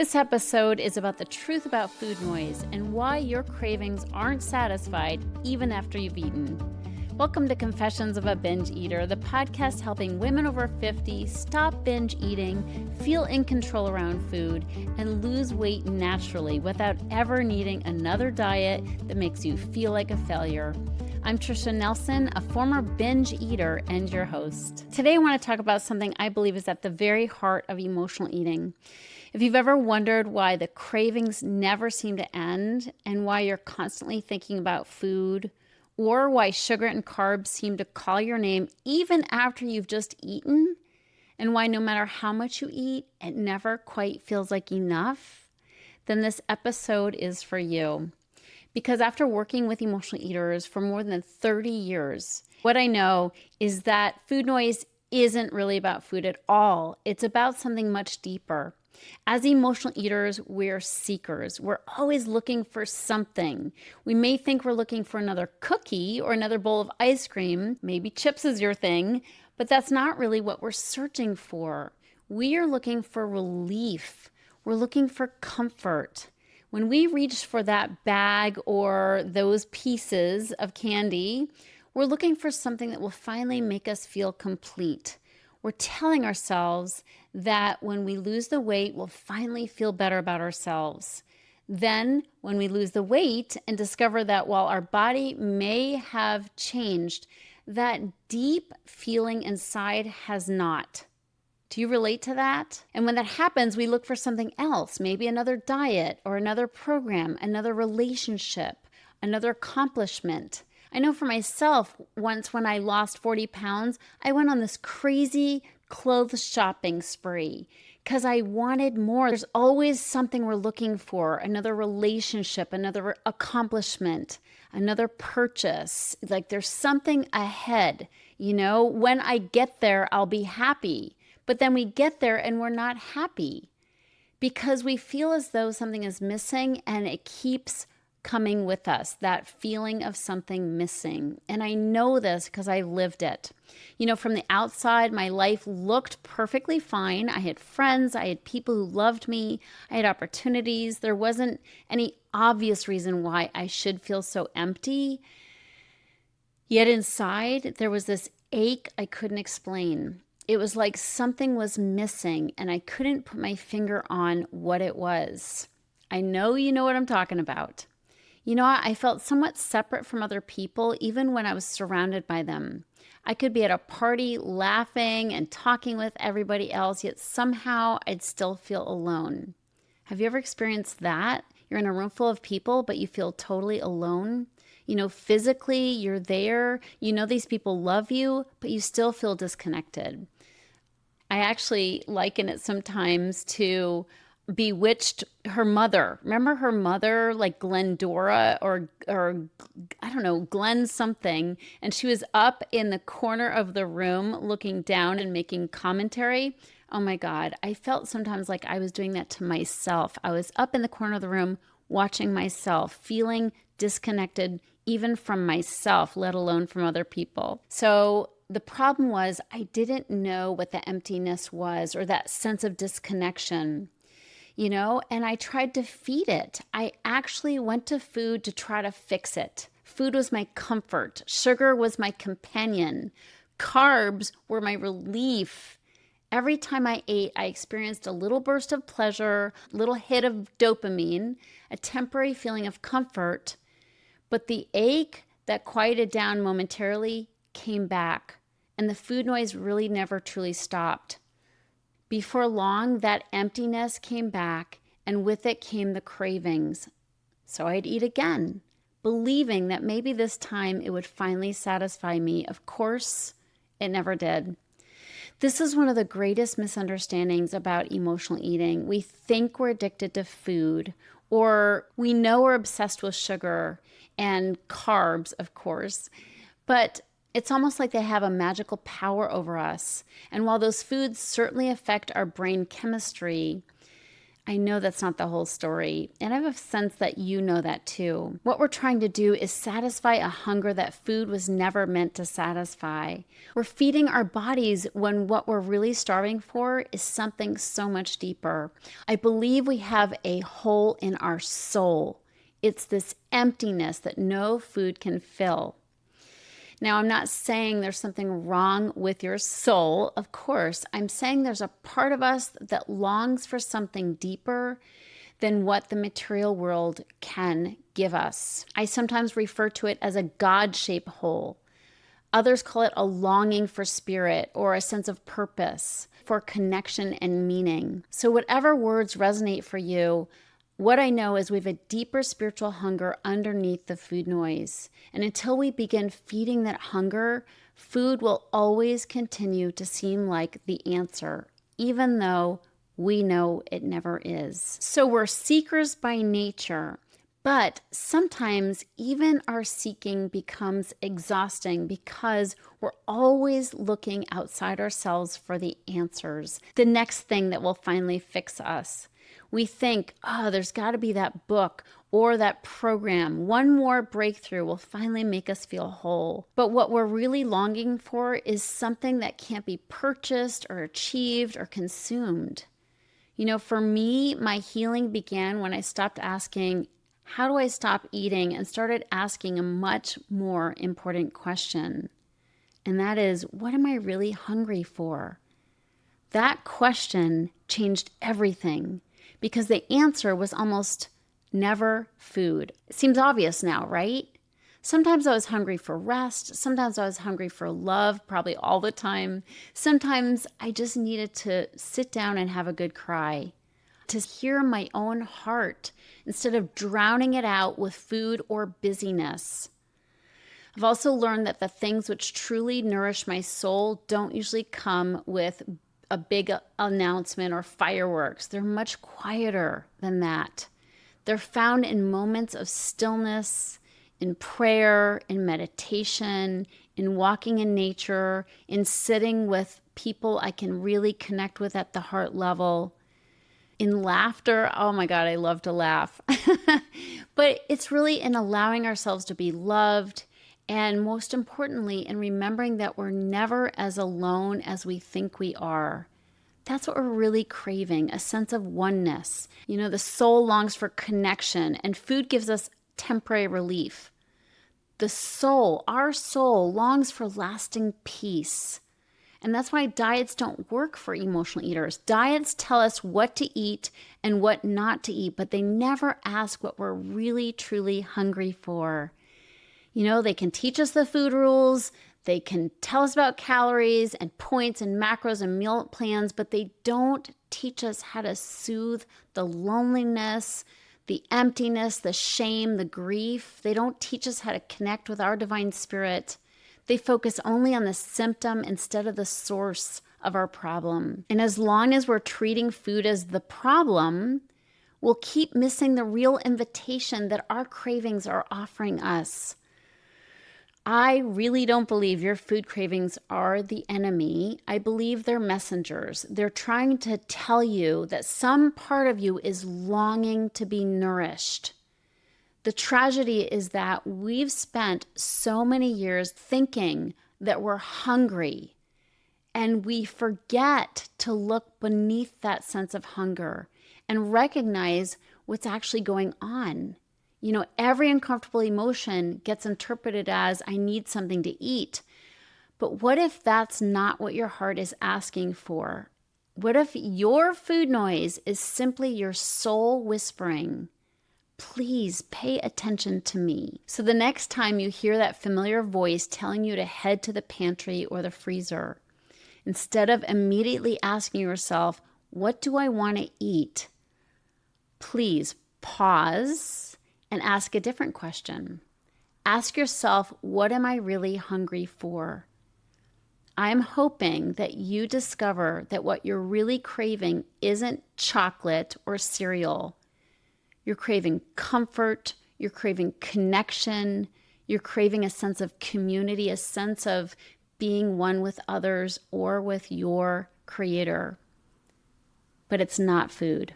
This episode is about the truth about food noise and why your cravings aren't satisfied even after you've eaten. Welcome to Confessions of a Binge Eater, the podcast helping women over 50 stop binge eating, feel in control around food, and lose weight naturally without ever needing another diet that makes you feel like a failure. I'm Tricia Nelson, a former binge eater and your host. Today I want to talk about something I believe is at the very heart of emotional eating. If you've ever wondered why the cravings never seem to end and why you're constantly thinking about food, or why sugar and carbs seem to call your name even after you've just eaten, and why no matter how much you eat, it never quite feels like enough, then this episode is for you. Because after working with emotional eaters for more than 30 years, what I know is that food noise isn't really about food at all. It's about something much deeper. As emotional eaters, we're seekers. We're always looking for something. We may think we're looking for another cookie or another bowl of ice cream. Maybe chips is your thing, but that's not really what we're searching for. We are looking for relief. We're looking for comfort. When we reach for that bag or those pieces of candy, we're looking for something that will finally make us feel complete. We're telling ourselves that when we lose the weight, we'll finally feel better about ourselves. Then, when we lose the weight and discover that while our body may have changed, that deep feeling inside has not. Do you relate to that? And when that happens, we look for something else, maybe another diet or another program, another relationship, another accomplishment. I know for myself, once when I lost 40 pounds, I went on this crazy clothes shopping spree because I wanted more. There's always something we're looking for, another relationship, another accomplishment, another purchase. Like there's something ahead, when I get there, I'll be happy. But then we get there and we're not happy because we feel as though something is missing and it keeps coming with us, that feeling of something missing. And I know this because I lived it. From the outside, my life looked perfectly fine. I had friends, I had people who loved me, I had opportunities. There wasn't any obvious reason why I should feel so empty. Yet inside, there was this ache I couldn't explain. It was like something was missing and I couldn't put my finger on what it was. I know you know what I'm talking about. I felt somewhat separate from other people even when I was surrounded by them. I could be at a party laughing and talking with everybody else, yet somehow I'd still feel alone. Have you ever experienced that? You're in a room full of people, but you feel totally alone. Physically you're there. These people love you, but you still feel disconnected. I actually liken it sometimes to Bewitched, her mother. Remember her mother, like Glendora or I don't know, Glenn something. And she was up in the corner of the room looking down and making commentary. Oh my God. I felt sometimes like I was doing that to myself. I was up in the corner of the room watching myself, feeling disconnected even from myself, let alone from other people. So the problem was I didn't know what the emptiness was or that sense of disconnection. And I tried to feed it. I actually went to food to try to fix it. Food was my comfort. Sugar was my companion. Carbs were my relief. Every time I ate, I experienced a little burst of pleasure, a little hit of dopamine, a temporary feeling of comfort. But the ache that quieted down momentarily came back, and the food noise really never truly stopped. Before long, that emptiness came back, and with it came the cravings. So I'd eat again, believing that maybe this time it would finally satisfy me. Of course, it never did. This is one of the greatest misunderstandings about emotional eating. We think we're addicted to food, or we know we're obsessed with sugar and carbs, of course, but it's almost like they have a magical power over us. And while those foods certainly affect our brain chemistry, I know that's not the whole story, and I have a sense that you know that too. What we're trying to do is satisfy a hunger that food was never meant to satisfy. We're feeding our bodies when what we're really starving for is something so much deeper. I believe we have a hole in our soul. It's this emptiness that no food can fill. Now, I'm not saying there's something wrong with your soul, of course. I'm saying there's a part of us that longs for something deeper than what the material world can give us. I sometimes refer to it as a God-shaped hole. Others call it a longing for spirit or a sense of purpose, for connection and meaning. So whatever words resonate for you, what I know is we have a deeper spiritual hunger underneath the food noise. And until we begin feeding that hunger, food will always continue to seem like the answer, even though we know it never is. So we're seekers by nature, but sometimes even our seeking becomes exhausting because we're always looking outside ourselves for the answers, the next thing that will finally fix us. We think, there's got to be that book or that program. One more breakthrough will finally make us feel whole. But what we're really longing for is something that can't be purchased or achieved or consumed. You know, for me, my healing began when I stopped asking, how do I stop eating, and started asking a much more important question. And that is, what am I really hungry for? That question changed everything. Because the answer was almost never food. It seems obvious now, right? Sometimes I was hungry for rest. Sometimes I was hungry for love, probably all the time. Sometimes I just needed to sit down and have a good cry, to hear my own heart instead of drowning it out with food or busyness. I've also learned that the things which truly nourish my soul don't usually come with a big announcement or fireworks. They're much quieter than that. They're found in moments of stillness, in prayer, in meditation, in walking in nature, in sitting with people I can really connect with at the heart level, in laughter. Oh my God, I love to laugh. But it's really in allowing ourselves to be loved, and most importantly, in remembering that we're never as alone as we think we are. That's what we're really craving, a sense of oneness. You know, the soul longs for connection, and food gives us temporary relief. The soul, our soul, longs for lasting peace. And that's why diets don't work for emotional eaters. Diets tell us what to eat and what not to eat, but they never ask what we're really, truly hungry for. You know, they can teach us the food rules, they can tell us about calories and points and macros and meal plans, but they don't teach us how to soothe the loneliness, the emptiness, the shame, the grief. They don't teach us how to connect with our divine spirit. They focus only on the symptom instead of the source of our problem. And as long as we're treating food as the problem, we'll keep missing the real invitation that our cravings are offering us. I really don't believe your food cravings are the enemy. I believe they're messengers. They're trying to tell you that some part of you is longing to be nourished. The tragedy is that we've spent so many years thinking that we're hungry, and we forget to look beneath that sense of hunger and recognize what's actually going on. You know, every uncomfortable emotion gets interpreted as, I need something to eat. But what if that's not what your heart is asking for? What if your food noise is simply your soul whispering, please pay attention to me? So the next time you hear that familiar voice telling you to head to the pantry or the freezer, instead of immediately asking yourself, what do I want to eat? Please pause and ask a different question. Ask yourself, what am I really hungry for? I'm hoping that you discover that what you're really craving isn't chocolate or cereal. You're craving comfort, you're craving connection, you're craving a sense of community, a sense of being one with others or with your creator. But it's not food.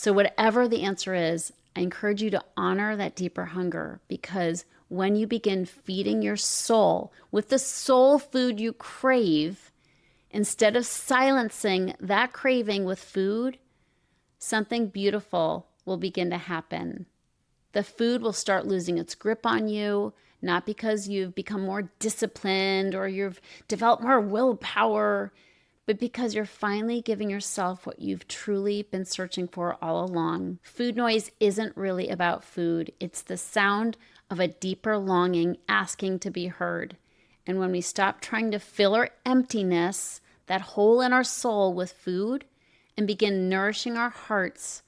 So whatever the answer is, I encourage you to honor that deeper hunger, because when you begin feeding your soul with the soul food you crave, instead of silencing that craving with food, something beautiful will begin to happen. The food will start losing its grip on you, not because you've become more disciplined or you've developed more willpower, but because you're finally giving yourself what you've truly been searching for all along. Food noise isn't really about food. It's the sound of a deeper longing asking to be heard. And when we stop trying to fill our emptiness, that hole in our soul, with food, and begin nourishing our hearts,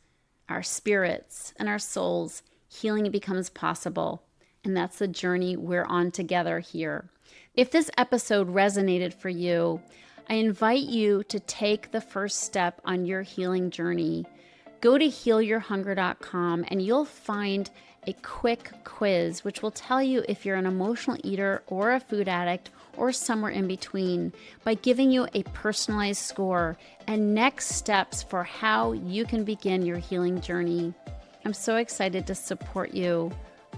our spirits, and our souls, healing becomes possible. And that's the journey we're on together here. If this episode resonated for you, I invite you to take the first step on your healing journey. Go to healyourhunger.com and you'll find a quick quiz which will tell you if you're an emotional eater or a food addict or somewhere in between, by giving you a personalized score and next steps for how you can begin your healing journey. I'm so excited to support you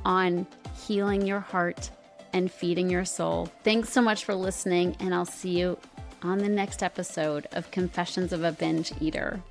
on healing your heart and feeding your soul. Thanks so much for listening, and I'll see you on the next episode of Confessions of a Binge Eater.